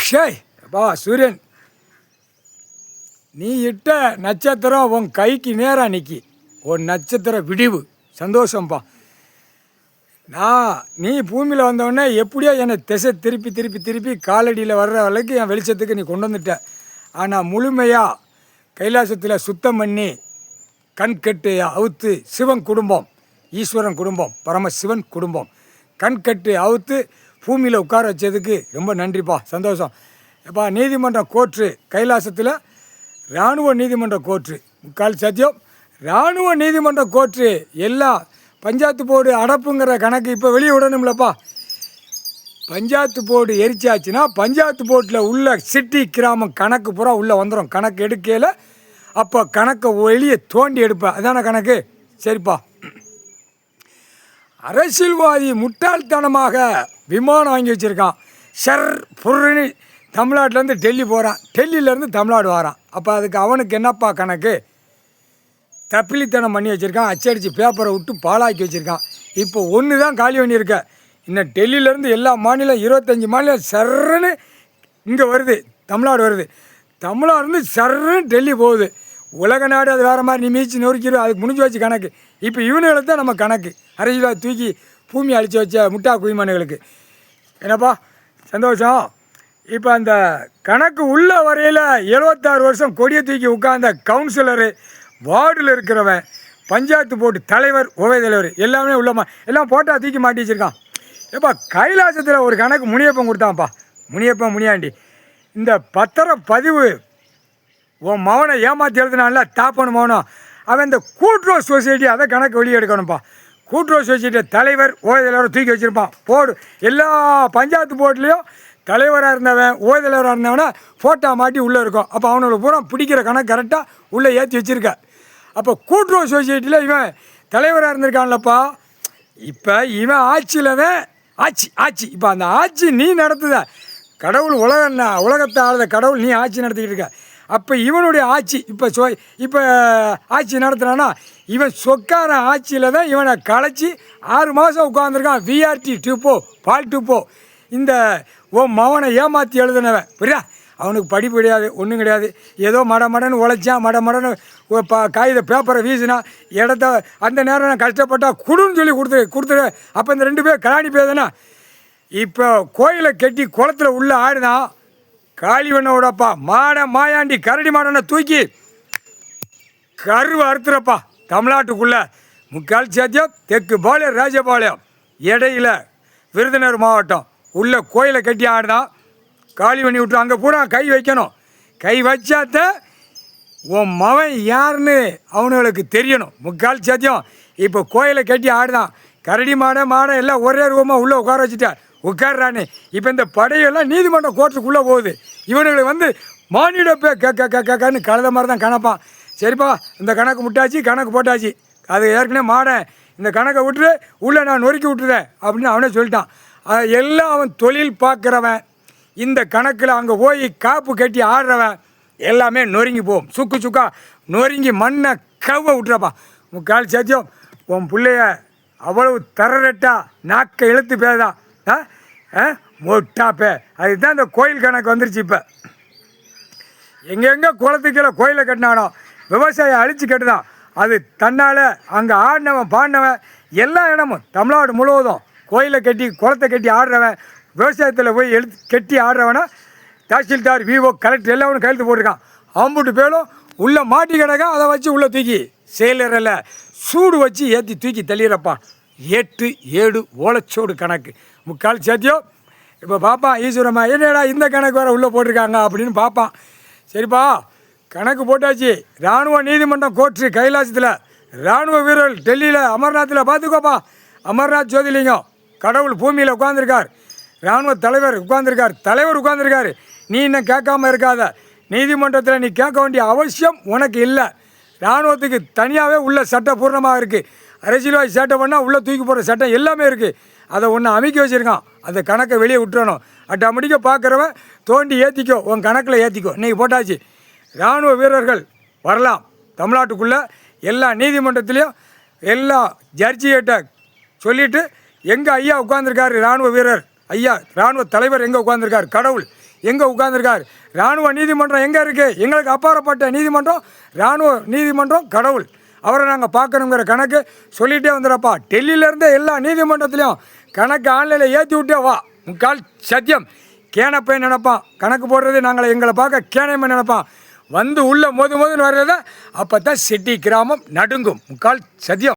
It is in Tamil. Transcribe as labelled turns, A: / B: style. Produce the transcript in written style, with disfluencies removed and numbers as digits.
A: ஷேய் அப்பா சூரியன், நீ இட்ட நட்சத்திரம் உன் கைக்கு நேராக நிற்கி. உன் நட்சத்திர விடிவு சந்தோஷம்ப்பா. நீ பூமியில் வந்தோடனே எப்படியோ என்னை திசை திருப்பி திருப்பி திருப்பி காலடியில் வர்ற அளவுக்கு என் வெளிச்சத்துக்கு நீ கொண்டு வந்துட்ட. ஆனால் முழுமையாக கைலாசத்தில் சுத்தம் பண்ணி கண்கட்டு அவுத்து சிவன் குடும்பம், ஈஸ்வரன் குடும்பம், பரமசிவன் குடும்பம் கண்கட்டு அவுத்து பூமியில் உட்கார வச்சதுக்கு ரொம்ப நன்றிப்பா, சந்தோஷம். எப்பா நீதிமன்ற கோர்ட்டு கைலாசத்தில் இராணுவ நீதிமன்ற கோர்ட்டு, முக்கால் சத்தியம் இராணுவ நீதிமன்ற கோர்ட்டு எல்லாம் பஞ்சாயத்து போர்டு அடப்புங்கிற கணக்கு இப்போ வெளியே விடணும்லப்பா. பஞ்சாயத்து போர்டு எரிச்சாச்சுன்னா பஞ்சாயத்து போர்ட்டில் உள்ள சிட்டி கிராமம் கணக்கு பூரா உள்ளே வந்துடும். கணக்கு எடுக்கையில் அப்போ கணக்கை வெளியே தோண்டி எடுப்பேன், அதான கணக்கு. சரிப்பா. அரசியல்வாதி முட்டாள்தனமாக விமானம் வாங்கி வச்சுருக்கான். ஷர் புர்னு தமிழ்நாட்டிலேருந்து டெல்லி போகிறான், டெல்லியிலேருந்து தமிழ்நாடு வரான். அப்போ அதுக்கு அவனுக்கு என்னப்பா கணக்கு? தப்பிலித்தனம் பண்ணி வச்சுருக்கான், அச்சடித்து பேப்பரை விட்டு பாலாக்கி வச்சுருக்கான். இப்போ ஒன்று தான் காலி பண்ணியிருக்க. இன்னும் டெல்லியிலேருந்து எல்லா மாநிலம் 25 மாநிலம் சர்ன்னு இங்கே வருது, தமிழ்நாடு வருது. தமிழ்நாடு இருந்து சர்ன்னு டெல்லி போகுது. உலக நாடு அது வேறு மாதிரி, நீ மீச்சு நொறுக்கிடும், அதுக்கு முடிஞ்சு வச்சு கணக்கு. இப்போ இவனுகளை தான் நம்ம கணக்கு. அரசியலாக தூக்கி பூமி அழித்து வச்ச முட்டா குயிமானுகளுக்கு என்னப்பா சந்தோஷம். இப்போ அந்த கணக்கு உள்ள வரையில் 76 வருஷம் கொடியை தூக்கி உட்கார்ந்த கவுன்சிலரு, வார்டில் இருக்கிறவன், பஞ்சாயத்து போர்டு தலைவர், உபய தலைவர் எல்லாமே உள்ளமா எல்லாம் போட்டால் தூக்கி மாட்டி வச்சுருக்கான். எப்பா கைலாசத்தில் ஒரு கணக்கு முனியப்பன் கொடுத்தான்ப்பா, முனியப்பன் முனியாண்டி. இந்த பத்திரப்பதிவு உன் மவனை ஏமாற்றி எழுதுனால தாப்பனு மவனம், அவன் இந்த கூட்டுறவு சொசைட்டி அதை கணக்கு வெளியே எடுக்கணும்ப்பா. கூட்டுறவு சொசைட்டி தலைவர், உபய தலைவரை தூக்கி வச்சுருப்பான். போர்டு எல்லா பஞ்சாயத்து போர்ட்லேயும் தலைவராக இருந்தவன், உபய தலைவராக இருந்தவனை ஃபோட்டோ மாட்டி உள்ளே இருக்கும். அப்போ அவனோட பூரா பிடிக்கிற கணக்கு கரெக்டாக உள்ளே ஏற்றி வச்சுருக்க. அப்போ கூட்டுறவு சொசைட்டியில் இவன் தலைவராக இருந்திருக்கான்லப்பா. இப்போ இவன் ஆட்சியில் தான் ஆட்சி இப்போ அந்த ஆட்சி நீ நடத்துத. கடவுள் உலகத்தை ஆளுத கடவுள், நீ ஆட்சி நடத்திக்கிட்டு இருக்க. அப்போ இவனுடைய ஆட்சி இப்போ ஆட்சி நடத்துகிறான்னா இவன் சொக்கார ஆட்சியில் தான் இவனை கலைச்சி 6 மாதம் உட்காந்துருக்கான். விஆர்டி 2 பால் 2 இந்த மவனை ஏமாற்றி எழுதுனவன் புரியா? அவனுக்கு படிப்பு கிடையாது, ஒன்றும் கிடையாது. ஏதோ மடன்னு உழைச்சான், மடன்னு காகித பேப்பரை வீசினா இடத்த அந்த நேரம் நான் கஷ்டப்பட்டா குடுன்னு சொல்லி கொடுத்துரு. அப்போ இந்த 2 பேர் கலாணி பேர் தானே. இப்போ கோயிலை கட்டி குளத்தில் உள்ள ஆடுதான் காளிவண்ணோடப்பா. மாயாண்டி கரடி மாடனை தூக்கி கருவை அறுத்துறப்பா. தமிழ்நாட்டுக்குள்ளே முக்கால் சாத்தியம் தெற்கு பாளையம், ராஜபாளையம் இடையில விருதுநகர் மாவட்டம் உள்ள கோயிலை கட்டி ஆடுதான் காலி பண்ணி விட்டு அங்கே பூரா கை வைக்கணும். கை வச்சாத்த உன் மவன் யாருன்னு அவனுங்களுக்கு தெரியணும். முக்கால் சாத்தியம் இப்போ கோயிலை கட்டி ஆடுதான். கரடி மாடை எல்லாம் ஒரே ரூபமாக உள்ளே உட்கார வச்சுட்டார், உட்கார்றானே. இப்போ இந்த படையெல்லாம் நீதிமன்ற கோர்ட்டுக்குள்ளே போகுது. இவனுங்களை மானிட கேட்கன்னு கலந்த மாதிரி தான் கணப்பான். சரிப்பா, இந்த கணக்கு முட்டாச்சு, கணக்கு போட்டாச்சு. அது ஏற்கனவே மாடேன், இந்த கணக்கை விட்டுரு, உள்ளே நான் நொறுக்கி விட்டுறேன் அப்படின்னு அவனே சொல்லிட்டான். எல்லாம் அவன் தொழில் பார்க்குறவன். இந்த கணக்கில் அங்கே போய் காப்பு கட்டி ஆடுறவன் எல்லாமே நொறுங்கி போகும். சுக்கா நொறுங்கி மண்ணை கவ விட்டுறப்பா. முக்கால் சத்தியம் உன் பிள்ளைய அவ்வளவு தரரட்டா நாக்கை இழுத்து பேதான் மொட்டாப்பே. அதுதான் இந்த கோயில் கணக்கு வந்துருச்சு. இப்போ எங்கெங்கே குளத்துக்கீழே கோயிலை கட்டினானோ விவசாயம் அழித்து கட்டுதான். அது தன்னால் அங்கே ஆடினவன் பாடினவன் எல்லா இடமும் தமிழ்நாடு முழுவதும் கோயிலை கட்டி குளத்தை கட்டி ஆடுறவன், விவசாயத்தில் போய் கட்டி ஆடுறவனா தாசில்தார், விஓ, கலெக்டர் எல்லாரும் கையெழுத்து போட்டிருக்கான். அம்புட்டு பேரும் உள்ளே மாட்டி கிடக்கான். அதை வச்சு உள்ளே தூக்கி செயலரில் சூடு வச்சு ஏற்றி தூக்கி தள்ளிடுறப்பா. 8-7 ஓலைச்சோடு கணக்கு. முக்கால் சத்தியம் இப்போ பார்ப்பான் ஈஸ்வரம்மா, என்னடா இந்த கணக்கு வேறு உள்ளே போட்டிருக்காங்க அப்படின்னு பார்ப்பான். சரிப்பா, கணக்கு போட்டாச்சு. இராணுவ நீதிமன்றம் கோர்ட்டு கைலாசத்தில், இராணுவ வீரர்கள் டெல்லியில் அமர்நாத்தில் பார்த்துக்கோப்பா. அமர்நாத் ஜோதிலிங்கம் கடவுள் பூமியில் உட்காந்துருக்கார். இராணுவ தலைவர் உட்காந்துருக்கார், தலைவர் உட்காந்துருக்காரு. நீ இன்னும் கேட்காம இருக்காத. நீதிமன்றத்தில் நீ கேட்க வேண்டிய அவசியம் உனக்கு இல்லை. இராணுவத்துக்கு தனியாகவே உள்ள சட்டம் பூர்ணமாக இருக்குது. அரசியல்வாதி சேட்டை பண்ணால் உள்ளே தூக்கி போடுற சட்டம் எல்லாமே இருக்குது. அதை ஒன்று அமைக்க வச்சுருக்கான். அந்த கணக்கை வெளியே விட்டுறணும். ஆட்டோமேட்டிக்காக பார்க்குறவன் தோண்டி ஏற்றிக்கோ, உன் கணக்கில் ஏற்றிக்கோ. இன்றைக்கி போட்டாச்சு. இராணுவ வீரர்கள் வரலாம் தமிழ்நாட்டுக்குள்ளே. எல்லா நீதிமன்றத்துலேயும் எல்லா ஜட்ஜிகிட்ட சொல்லிவிட்டு எங்கே ஐயா உட்காந்துருக்காரு இராணுவ வீரர், ஐயா இராணுவ தலைவர் எங்கே உட்காந்துருக்கார், கடவுள் எங்கே உட்கார்ந்துருக்கார். இராணுவ நீதிமன்றம் எங்கே இருக்குது? எங்களுக்கு அப்பாற்பட்ட நீதிமன்றம் இராணுவ நீதிமன்றம் கடவுள். அவரை நாங்கள் பார்க்கணுங்கிற கணக்கு சொல்லிகிட்டே வந்துடுறப்பா. டெல்லியிலேருந்தே எல்லா நீதிமன்றத்துலேயும் கணக்கு ஆன்லைனில் ஏற்றி விட்டே வா. முக்கால் சத்தியம். கேனப்பை நினைப்பான், கணக்கு போடுறது எங்களை பார்க்க கேனைமை நினைப்பான். வந்து உள்ளே மோதுன்னு வர்றத அப்போ தான் சிட்டி கிராமம் நடுங்கும். முக்கால் சத்தியம்.